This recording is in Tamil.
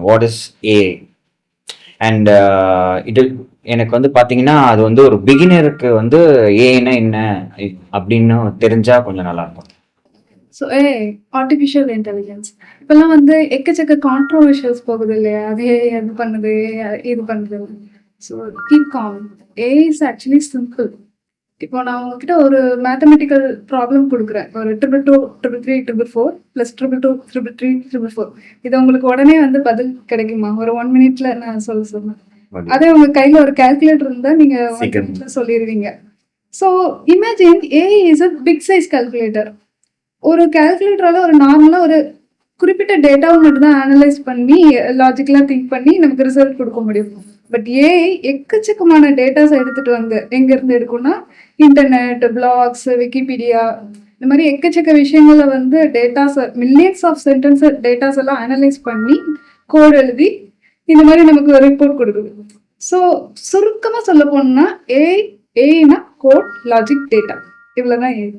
வாட் இஸ் ஏஐ அண்ட் இது எனக்கு வந்து பார்த்தீங்கன்னா அது வந்து ஒரு பிகினருக்கு வந்து ஏஐனா என்ன அப்படின்னு தெரிஞ்சா கொஞ்சம் நல்லா இருக்கும். ஸோ ஆர்டிஃபிஷியல் இன்டெலிஜென்ஸ் இப்போல்லாம் வந்து எக்கச்சக்க கான்ட்ரோவர்ஷியல்ஸ் போகுது இல்லையா? அது அது பண்ணுது, இது பண்ணுது. So keep com. AI is actually simple. இப்போ நான் உங்ககிட்ட ஒரு மேத்தமெட்டிக்கல் ப்ராப்ளம் கொடுக்குறேன். ஒரு 222 333 4 +222 333 இது உங்களுக்கு உடனே வந்து பதில் கிடைக்குமா? ஒரு 1 மினிட்ல நான் சொல்லுவேன். அதே உங்க கையில ஒரு கால்குலேட்டர் இருந்தா நீங்க 1 மினிட்ல சொல்லிடுவீங்க. So imagine AI is a big size calculator. ஒரு கால்குலேட்டரால ஒரு நார்மலா ஒரு குறிப்பிட்ட டேட்டாவை மட்டும் தான் அனலைஸ் பண்ணி லாஜிக்கலா திங்க் பண்ணி நமக்கு ரிசல்ட் கொடுக்க முடியும். பட் ஏஐ எக்கச்சக்கமான டேட்டாஸ் எடுத்துட்டு வந்து எங்க இருந்து எடுக்கும்னா இன்டர்நெட், பிளாக்ஸ், விக்கிபீடியா இந்த மாதிரி எக்கச்சக்க விஷயங்கள வந்து datas millions of sentence datas எல்லாம் அனலைஸ் பண்ணி கோட் எழுதி இந்த மாதிரி நமக்கு ஒரு ரிப்போர்ட் கொடுக்குது. ஸோ சுருக்கமா சொல்ல போனா ஏஐனா கோட், லாஜிக், டேட்டா இவ்வளவுதான் ஏஐ.